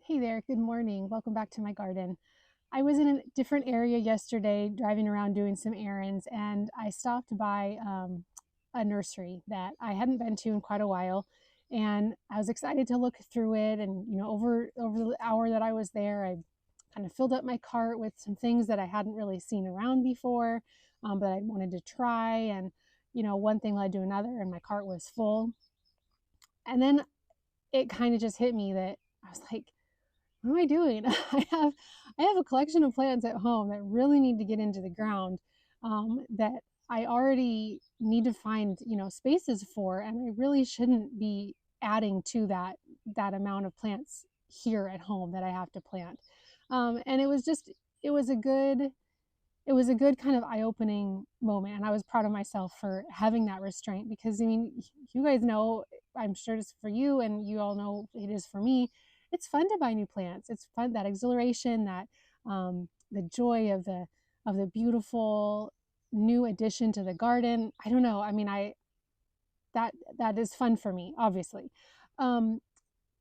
Hey there, good morning. Welcome back to my garden. I was in a different area yesterday driving around doing some errands, and I stopped by a nursery that I hadn't been to in quite a while. And I was excited to look through it. And, over the hour that I was there, I kind of filled up my cart with some things that I hadn't really seen around before, but I wanted to try. And, one thing led to another, and my cart was full. And then it kind of just hit me that I was like, what am I doing? I have a collection of plants at home that really need to get into the ground, that I already need to find, spaces for, and I really shouldn't be adding to that amount of plants here at home that I have to plant. And it was a good it was a good kind of eye-opening moment, and I was proud of myself for having that restraint, because I mean, you guys know, I'm sure it's for you and you all know it is for me. It's fun to buy new plants. It's fun, that exhilaration, that the joy of the beautiful new addition to the garden. I don't know. I mean, I that is fun for me, obviously. Um,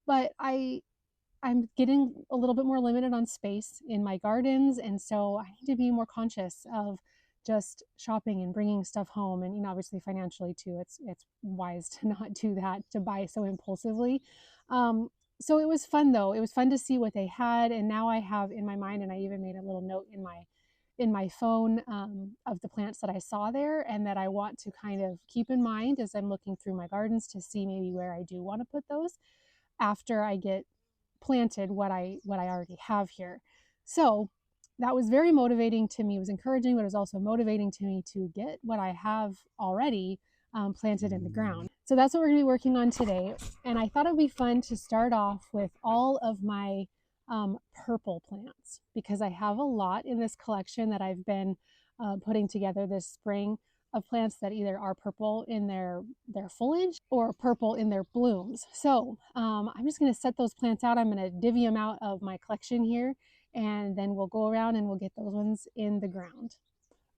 but I'm getting a little bit more limited on space in my gardens, and so I need to be more conscious of just shopping and bringing stuff home. And obviously financially too, it's wise to not do that, to buy so impulsively. Um, so it was fun though. It was fun to see what they had, and now I have in my mind, and I even made a little note in my phone, of the plants that I saw there and that I want to kind of keep in mind as I'm looking through my gardens to see maybe where I do want to put those after I get planted what I already have here. So that was very motivating to me. It was encouraging, but it was also motivating to me to get what I have already planted in the ground. So that's what we're going to be working on today. And I thought it would be fun to start off with all of my purple plants, because I have a lot in this collection that I've been putting together this spring, of plants that either are purple in their foliage or purple in their blooms. So I'm just going to set those plants out. I'm going to divvy them out of my collection here, and then we'll go around and we'll get those ones in the ground.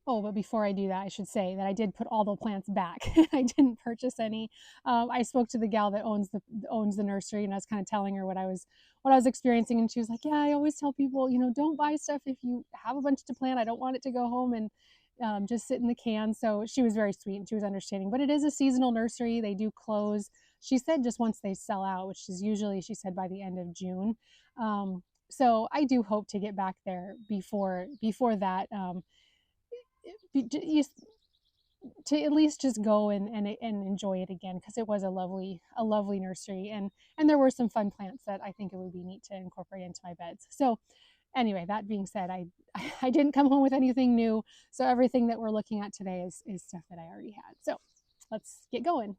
Oh, but before I do that, I should say that I did put all the plants back. I didn't purchase any. I spoke to the gal that owns the nursery, and I was kind of telling her what I was experiencing, and she was like, "Yeah, I always tell people, don't buy stuff if you have a bunch to plant. I don't want it to go home and just sit in the can." So she was very sweet and she was understanding. But it is a seasonal nursery; they do close. She said just once they sell out, which is usually, she said, by the end of June. So I do hope to get back there before that. To at least just go and enjoy it again, because it was a lovely nursery, and there were some fun plants that I think it would be neat to incorporate into my beds. So anyway, that being said, I didn't come home with anything new, so everything that we're looking at today is stuff that I already had. So let's get going.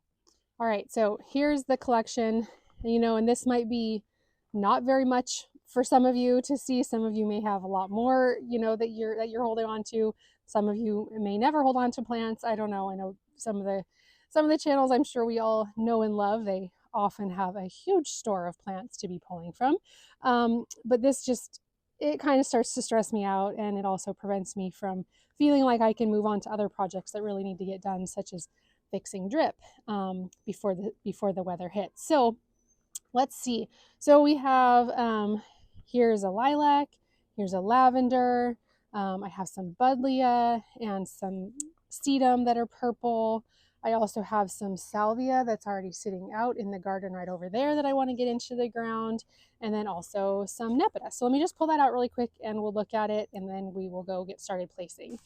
All right, so here's the collection, and this might be not very much for some of you to see. Some of you may have a lot more, that you're holding on to. Some of you may never hold on to plants. I don't know. I know some of the channels I'm sure we all know and love, they often have a huge store of plants to be pulling from. But this just, it kind of starts to stress me out, and it also prevents me from feeling like I can move on to other projects that really need to get done, such as fixing drip, before the weather hits. So let's see. So we have, here's a lilac, here's a lavender. I have some buddleia and some sedum that are purple. I also have some salvia that's already sitting out in the garden right over there that I want to get into the ground, and then also some nepeta. So let me just pull that out really quick and we'll look at it, and then we will go get started placing.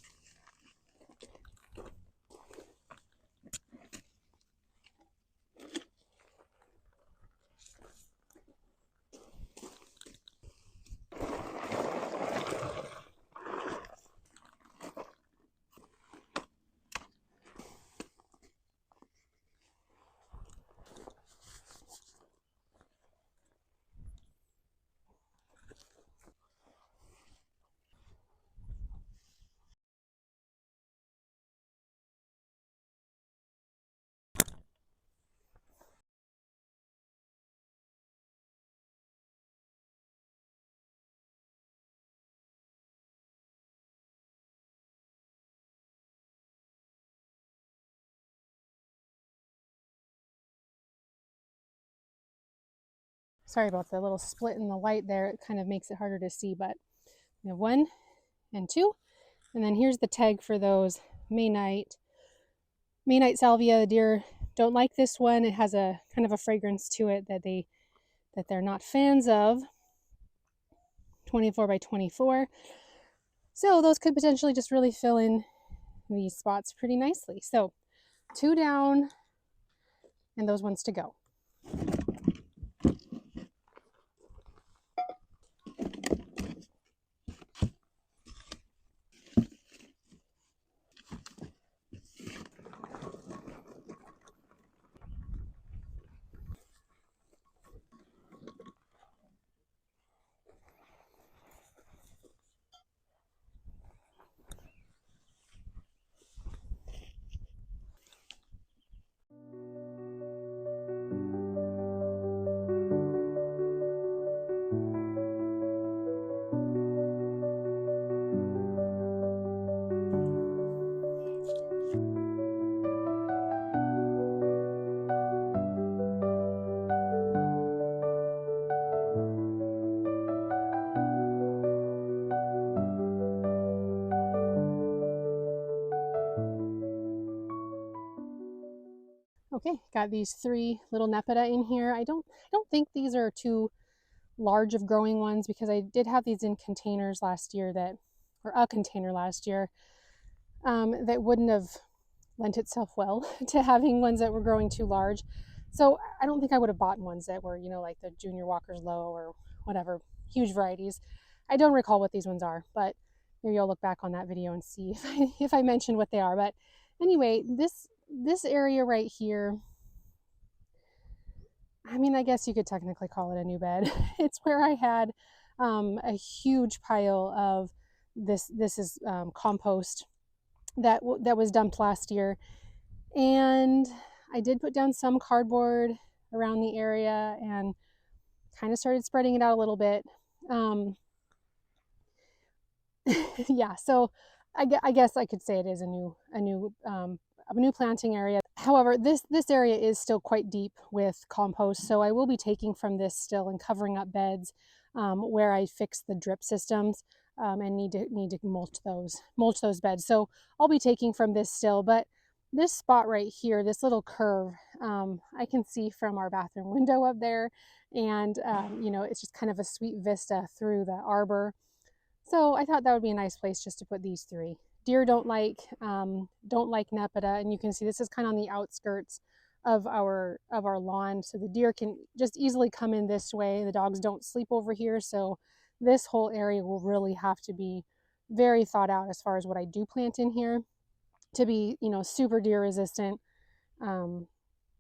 Sorry about the little split in the light there. It kind of makes it harder to see, but we have 1 and 2. And then here's the tag for those May-night salvia. The deer don't like this one. It has a kind of a fragrance to it that they're not fans of. 24 by 24. So those could potentially just really fill in these spots pretty nicely. So 2 down and those ones to go. Okay, got these 3 little nepeta in here. I don't think these are too large of growing ones because I did have these in containers last year or a container last year that wouldn't have lent itself well to having ones that were growing too large. So I don't think I would have bought ones that were, like the Junior Walker's Low or whatever, huge varieties. I don't recall what these ones are, but maybe I'll look back on that video and see if I mentioned what they are. But anyway, this area right here, I mean, I guess you could technically call it a new bed. It's where I had a huge pile of this is compost that was dumped last year, and I did put down some cardboard around the area and kind of started spreading it out a little bit. Yeah, so I guess I could say it is a new planting area. However, this area is still quite deep with compost, so I will be taking from this still and covering up beds where I fixed the drip systems and need to mulch those beds. So I'll be taking from this still, but this spot right here, this little curve, I can see from our bathroom window up there, and it's just kind of a sweet vista through the arbor. So I thought that would be a nice place just to put these 3. Deer don't like nepeta, and you can see this is kind of on the outskirts of our lawn, so the deer can just easily come in this way. The dogs don't sleep over here, so this whole area will really have to be very thought out as far as what I do plant in here to be, super deer resistant.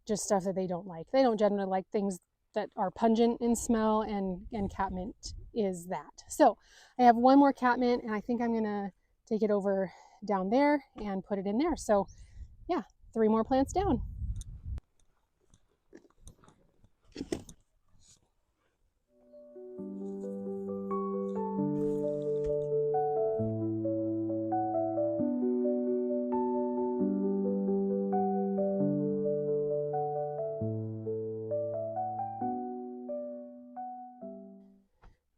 Just stuff that they don't like. They don't generally like things that are pungent in smell, and catmint is that. So I have 1 more catmint, and I think I'm gonna take it over down there and put it in there. So yeah, 3 more plants down.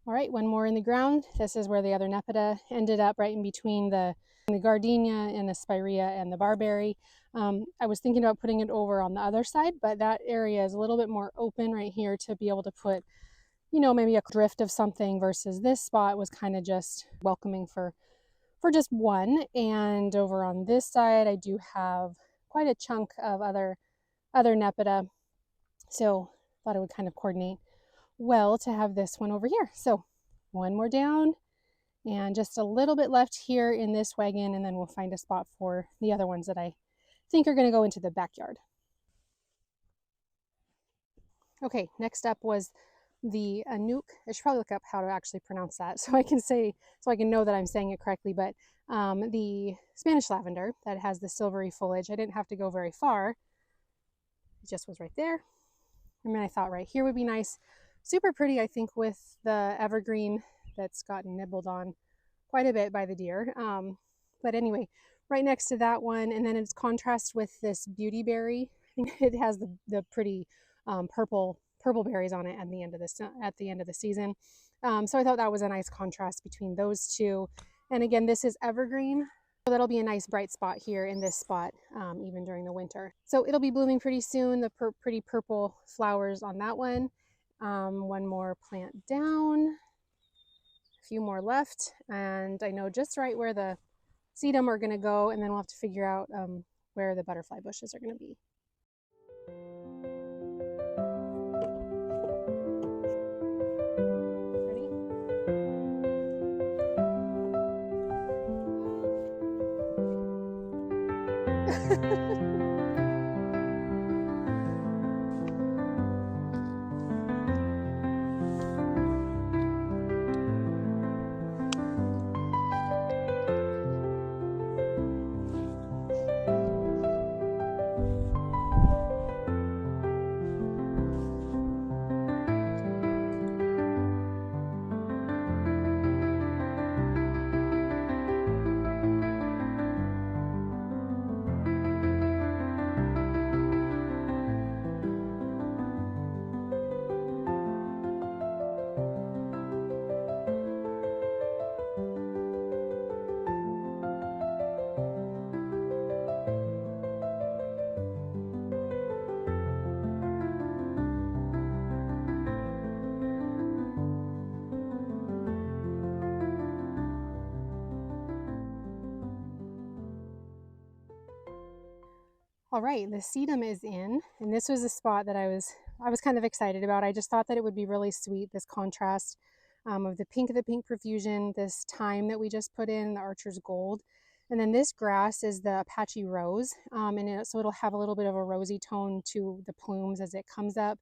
All right, 1 more in the ground. This is where the other nepeta ended up, right in between the gardenia and the spirea and the barberry. I was thinking about putting it over on the other side, but that area is a little bit more open right here to be able to put, maybe a drift of something, versus this spot was kind of just welcoming for just 1. And over on this side, I do have quite a chunk of other nepeta. So thought it would kind of coordinate well to have this one over here. So 1 more down and just a little bit left here in this wagon, and then we'll find a spot for the other ones that I think are going to go into the backyard. Okay, next up was the Anuk. I should probably look up how to actually pronounce that so I can know that I'm saying it correctly, but the Spanish lavender that has the silvery foliage. I didn't have to go very far. It just was right there. And then I thought right here would be nice. Super pretty, I think, with the evergreen that's gotten nibbled on quite a bit by the deer. But anyway, right next to that one, and then it's contrast with this beauty berry. I think it has the pretty purple purple berries on it at the end of the season. So I thought that was a nice contrast between those two. And again, this is evergreen, so that'll be a nice bright spot here in this spot, even during the winter. So it'll be blooming pretty soon. The pretty purple flowers on that one. One more plant down, a few more left, and I know just right where the sedum are going to go, and then we'll have to figure out where the butterfly bushes are going to be. All right, the sedum is in, and this was a spot that I was kind of excited about. I just thought that it would be really sweet, this contrast of the pink profusion, this thyme that we just put in, the Archer's Gold. And then this grass is the Apache Rose, so it'll have a little bit of a rosy tone to the plumes as it comes up.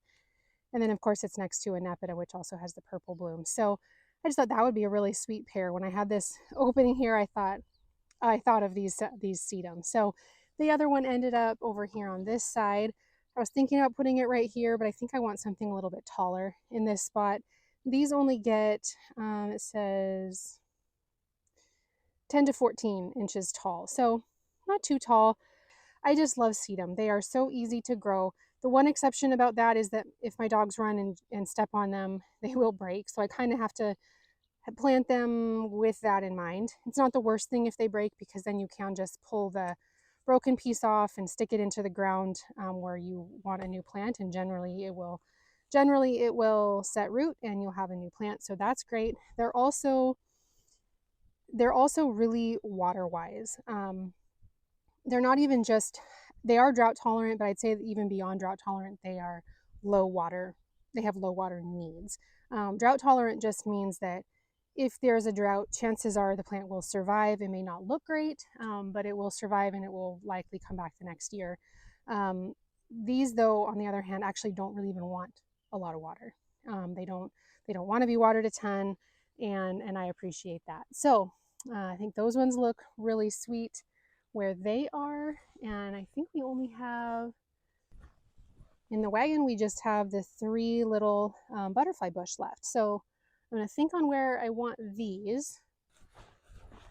And then of course it's next to a nepeta, which also has the purple bloom. So I just thought that would be a really sweet pair. When I had this opening here, I thought of these sedums. So the other one ended up over here on this side. I was thinking about putting it right here, but I think I want something a little bit taller in this spot. These only get, it says 10 to 14 inches tall, so not too tall. I just love sedum. They are so easy to grow. The one exception about that is that if my dogs run and step on them, they will break. So I kind of have to plant them with that in mind. It's not the worst thing if they break, because then you can just pull the broken piece off and stick it into the ground where you want a new plant, and generally it will set root and you'll have a new plant. So that's great. They're also really water wise. They're not even just, they are drought tolerant, but I'd say that even beyond drought tolerant, they have low water needs. Drought tolerant just means that if there's a drought, chances are the plant will survive. It may not look great, but it will survive and it will likely come back the next year. These, though, on the other hand, actually don't really even want a lot of water. They don't want to be watered a ton, and I appreciate that. So I think those ones look really sweet where they are, and I think we only have, in the wagon, we just have the 3 little butterfly bush left. So I'm going to think on where I want these.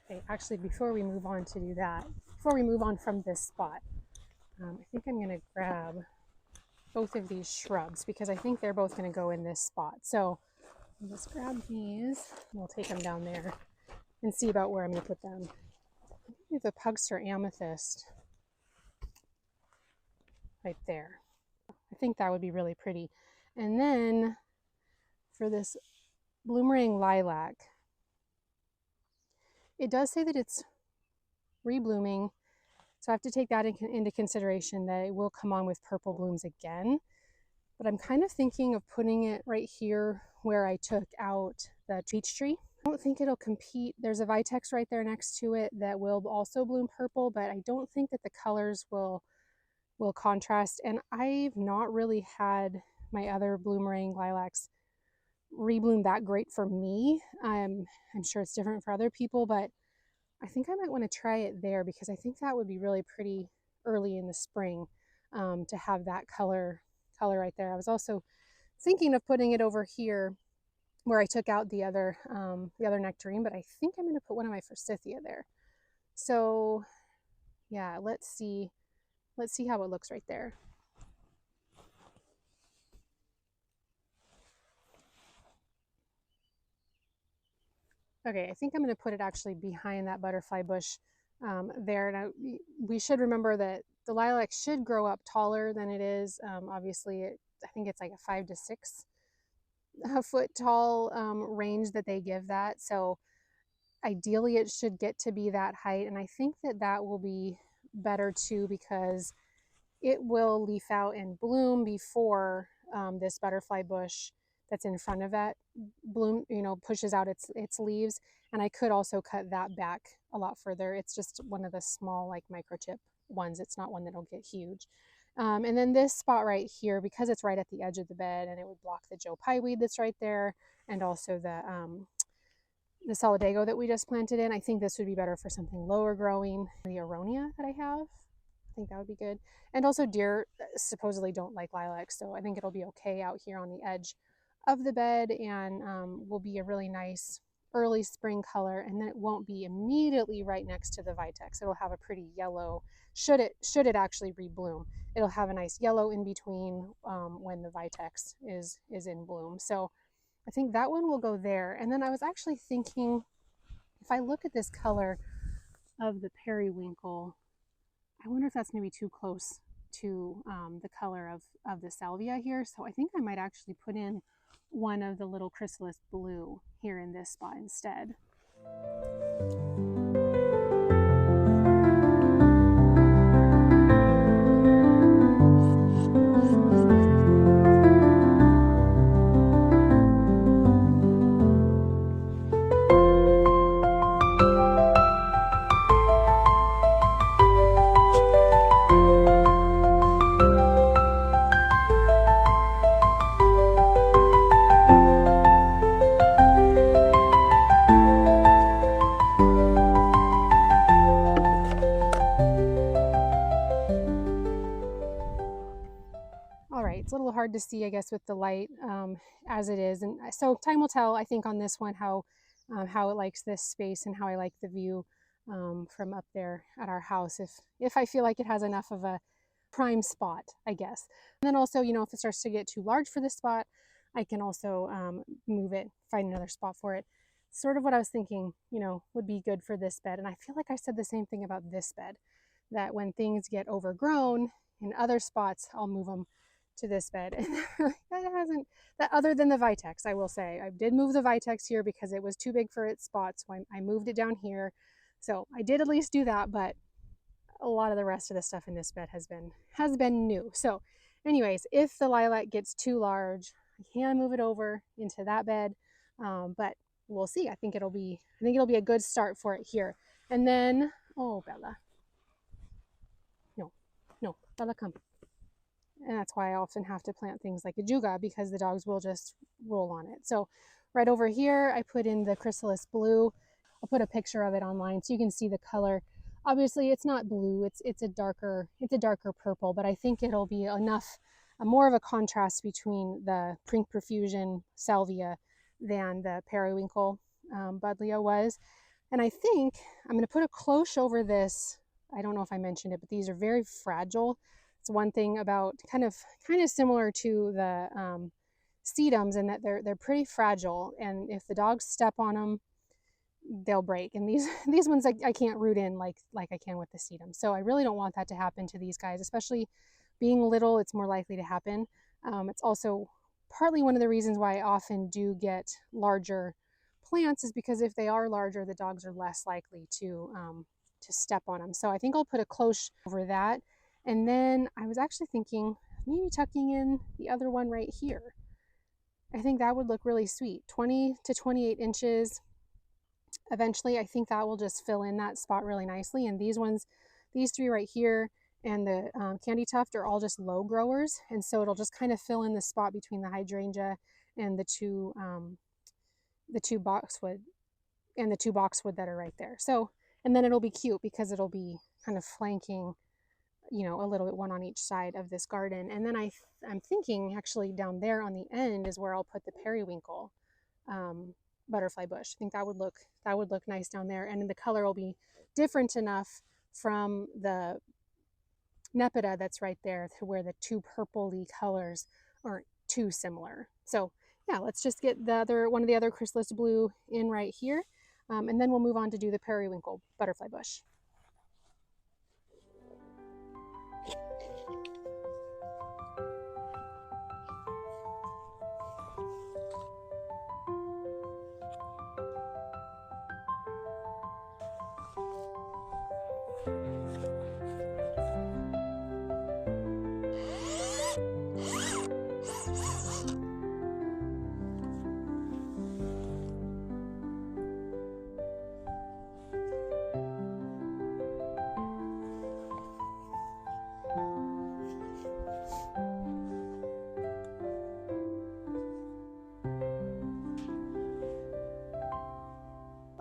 Okay, actually, before we move on from this spot, I think I'm going to grab both of these shrubs because I think they're both going to go in this spot. So I'll just grab these, and we'll take them down there and see about where I'm going to put them. I have a pugster amethyst right there. I think that would be really pretty. And then for this bloomerang lilac, it does say that it's reblooming, so I have to take that into consideration, that it will come on with purple blooms again. But I'm kind of thinking of putting it right here where I took out the peach tree. I don't think it'll compete. There's a vitex right there next to it that will also bloom purple, but I don't think that the colors will contrast. And I've not really had my other bloomerang lilacs rebloom that great for me. I'm sure it's different for other people, but I think I might want to try it there because I think that would be really pretty early in the spring to have that color right there. I was also thinking of putting it over here where I took out the other nectarine, but I think I'm going to put one of my forsythia there. So yeah, let's see how it looks right there. Okay, I think I'm going to put it actually behind that butterfly bush there. Now, we should remember that the lilac should grow up taller than it is. Obviously, I think it's like a 5 to 6 foot tall range that they give that. So ideally, it should get to be that height. And I think that that will be better too because it will leaf out and bloom before this butterfly bush that's in front of it bloom, pushes out its leaves. And I could also cut that back a lot further. It's just one of the small like microchip ones. It's not one that'll get huge. And then this spot right here, because it's right at the edge of the bed and it would block the Joe Pye weed that's right there, and also the solidago that we just planted in. I think this would be better for something lower growing. The aronia that I have, I think that would be good. And also deer supposedly don't like lilacs, so I think it'll be okay out here on the edge of the bed, and will be a really nice early spring color, and then it won't be immediately right next to the vitex. It'll have a pretty yellow, should it actually rebloom. It'll have a nice yellow in between when the vitex is in bloom. So I think that one will go there. And then I was actually thinking, if I look at this color of the periwinkle, I wonder if that's maybe too close to the color of the salvia here. So I think I might actually put in one of the little chrysalis blue here in this spot instead. It's a little hard to see, I guess, with the light as it is, and so time will tell, I think, on this one how it likes this space and how I like the view from up there at our house, if I feel like it has enough of a prime spot, I guess. And then also, if it starts to get too large for this spot, I can also move it, find another spot for it. Sort of what I was thinking, would be good for this bed. And I feel like I said the same thing about this bed, that when things get overgrown in other spots, I'll move them to this bed. And that other than the vitex, I will say, I did move the vitex here because it was too big for its spot, so I moved it down here. So I did at least do that, but a lot of the rest of the stuff in this bed has been new. So anyways, if the lilac gets too large, I can move it over into that bed, but we'll see. I think it'll be a good start for it here. And then, oh, Bella, no, Bella, come. And that's why I often have to plant things like a juga, because the dogs will just roll on it. So right over here, I put in the chrysalis blue. I'll put a picture of it online so you can see the color. Obviously, it's not blue; it's a darker purple. But I think it'll be enough, more of a contrast between the pink profusion salvia than the periwinkle buddleia was. And I think I'm going to put a cloche over this. I don't know if I mentioned it, but these are very fragile. It's one thing about kind of similar to the sedums in that they're pretty fragile, and if the dogs step on them, they'll break. And these ones I can't root in like I can with the sedum. So I really don't want that to happen to these guys, especially being little. It's more likely to happen. It's also partly one of the reasons why I often do get larger plants, is because if they are larger, the dogs are less likely to step on them. So I think I'll put a cloche over that. And then I was actually thinking maybe tucking in the other one right here. I think that would look really sweet. 20 to 28 inches. Eventually, I think that will just fill in that spot really nicely. And these three right here and the candy tuft are all just low growers. And so it'll just kind of fill in the spot between the hydrangea and the two boxwood that are right there. So, and then it'll be cute because it'll be kind of flanking, a little bit one on each side of this garden. And then I'm thinking actually down there on the end is where I'll put the periwinkle butterfly bush. I think that would look nice down there, and the color will be different enough from the nepeta that's right there to where the two purpley colors aren't too similar. So yeah, let's just get one of the other chrysalis blue in right here. And then we'll move on to do the periwinkle butterfly bush.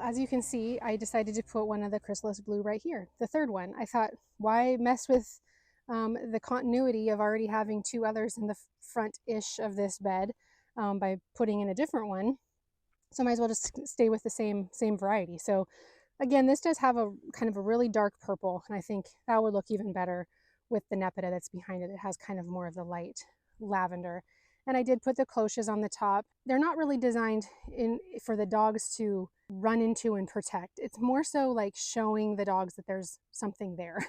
As you can see, I decided to put one of the chrysalis blue right here, the third one. I thought, why mess with the continuity of already having two others in the front-ish of this bed by putting in a different one? So might as well just stay with the same variety. So again, this does have a kind of a really dark purple, and I think that would look even better with the nepeta that's behind it. It has kind of more of the light lavender. And I did put the cloches on the top. They're not really designed for the dogs to run into and protect. It's more so like showing the dogs that there's something there.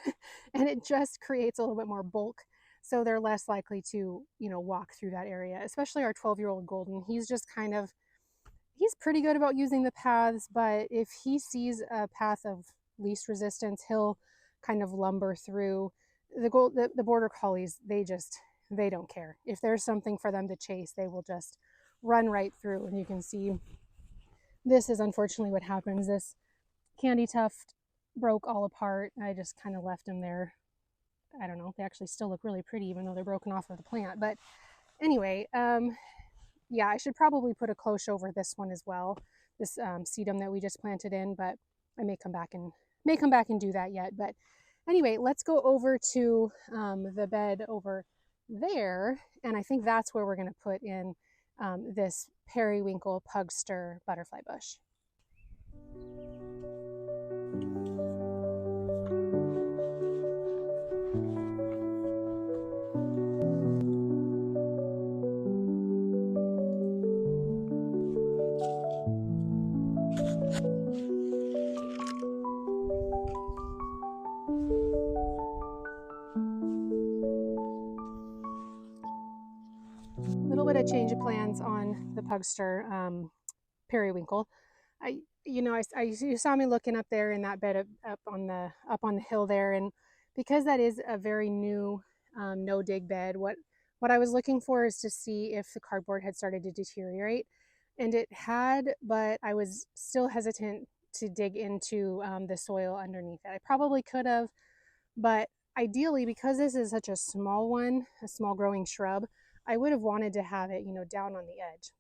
And it just creates a little bit more bulk, so they're less likely to, walk through that area, especially our 12-year-old golden. He's just kind of, he's pretty good about using the paths, but if he sees a path of least resistance, he'll kind of lumber through. The border collies, they don't care. If there's something for them to chase, they will just run right through. And you can see this is unfortunately what happens. This candy tuft broke all apart. I just kind of left them there. I don't know, they actually still look really pretty even though they're broken off of the plant. But anyway, yeah, I should probably put a cloche over this one as well, this sedum that we just planted in, but I may come back and do that yet. But anyway, let's go over to the bed over there, and I think that's where we're going to put in this periwinkle pugster butterfly bush. Little bit of change of plans on the pugster periwinkle. You saw me looking up there in that bed up on the hill there, and because that is a very new no dig bed, what I was looking for is to see if the cardboard had started to deteriorate, and it had, but I was still hesitant to dig into the soil underneath it. I probably could have, but ideally, because this is such a small one, a small growing shrub, I would have wanted to have it, down on the edge.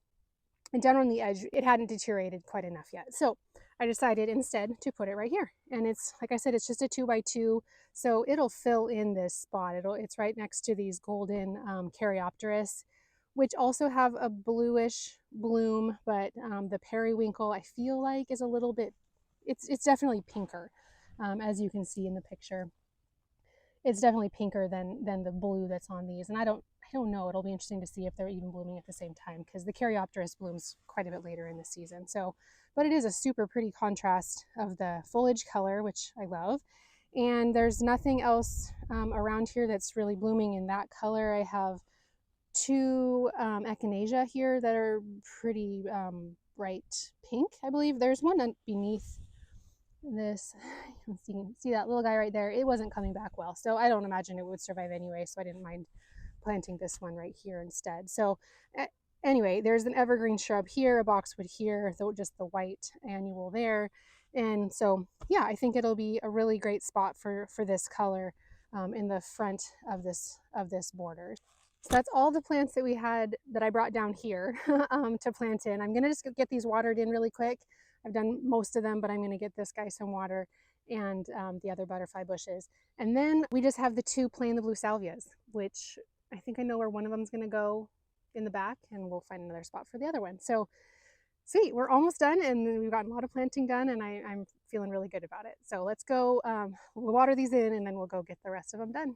And down on the edge, it hadn't deteriorated quite enough yet. So I decided instead to put it right here. And it's, like I said, it's just a 2x2, so it'll fill in this spot. It's right next to these golden Caryopteris, which also have a bluish bloom, but the periwinkle, I feel like, is a little bit, it's definitely pinker, as you can see in the picture. It's definitely pinker than the blue that's on these. And I don't know. It'll be interesting to see if they're even blooming at the same time, because the Caryopteris blooms quite a bit later in the season. So, but it is a super pretty contrast of the foliage color, which I love. And there's nothing else around here that's really blooming in that color. I have two echinacea here that are pretty bright pink, I believe. There's one beneath this. You can see that little guy right there. It wasn't coming back well, so I don't imagine it would survive anyway, so I didn't mind planting this one right here instead. So anyway, there's an evergreen shrub here, a boxwood here, just the white annual there. And so yeah, I think it'll be a really great spot for this color in the front of this border. So that's all the plants that I brought down here to plant in. I'm gonna just get these watered in really quick. I've done most of them, but I'm gonna get this guy some water and the other butterfly bushes. And then we just have the two plain the blue salvias, which I think I know where one of them is gonna go in the back, and we'll find another spot for the other one. So sweet, we're almost done, and we've gotten a lot of planting done, and I'm feeling really good about it. So let's go, we'll water these in, and then we'll go get the rest of them done.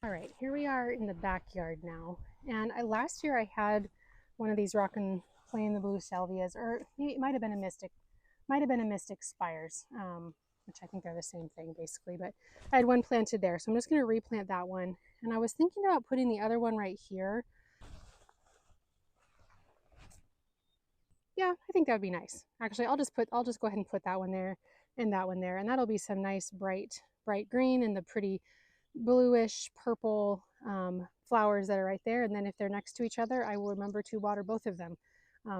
All right, here we are in the backyard now. And last year I had one of these rockin' playing the blue salvias, or it might have been a mystic spires, which I think they're the same thing basically. But I had one planted there, so I'm just going to replant that one. And I was thinking about putting the other one right here. Yeah, I think that would be nice. Actually, I'll just go ahead and put that one there and that one there, and that'll be some nice bright green and the pretty bluish purple flowers that are right there. And then if they're next to each other, I will remember to water both of them,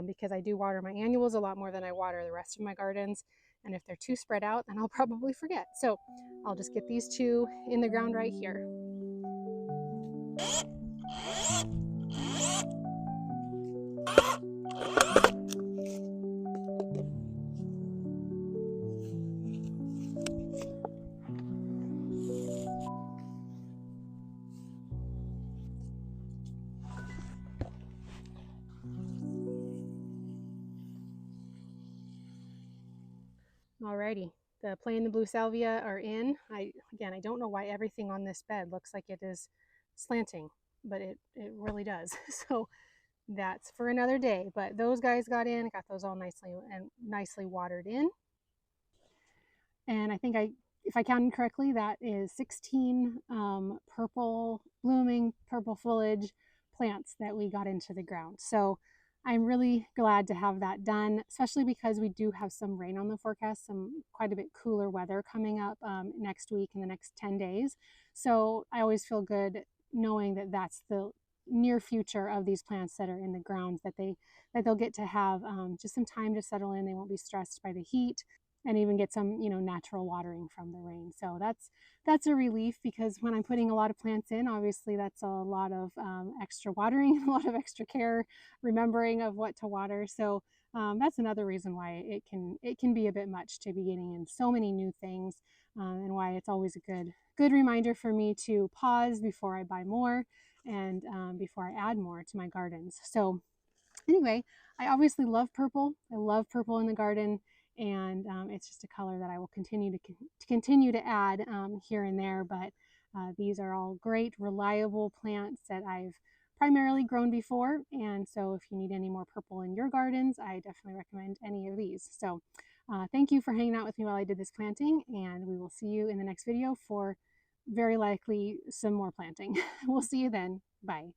because I do water my annuals a lot more than I water the rest of my gardens. And if they're too spread out, then I'll probably forget. So I'll just get these two in the ground right here. Alrighty, the plain the blue salvia are in. I don't know why everything on this bed looks like it is slanting, but it really does. So that's for another day. But those guys got in, got those all nicely watered in. And I think if I counted correctly, that is 16 blooming purple foliage plants that we got into the ground. So I'm really glad to have that done, especially because we do have some rain on the forecast, some quite a bit cooler weather coming up next week in the next 10 days. So I always feel good knowing that that's the near future of these plants that are in the ground, that they'll get to have just some time to settle in. They won't be stressed by the heat, and even get some natural watering from the rain. So that's a relief, because when I'm putting a lot of plants in, obviously that's a lot of extra watering, a lot of extra care, remembering of what to water. So that's another reason why it can be a bit much to be getting in so many new things, and why it's always a good reminder for me to pause before I buy more, and before I add more to my gardens. So anyway, I obviously love purple. I love purple in the garden, and it's just a color that I will continue to add here and there. But these are all great, reliable plants that I've primarily grown before, and so if you need any more purple in your gardens, I definitely recommend any of these. So thank you for hanging out with me while I did this planting, and we will see you in the next video for very likely some more planting. We'll see you then. Bye.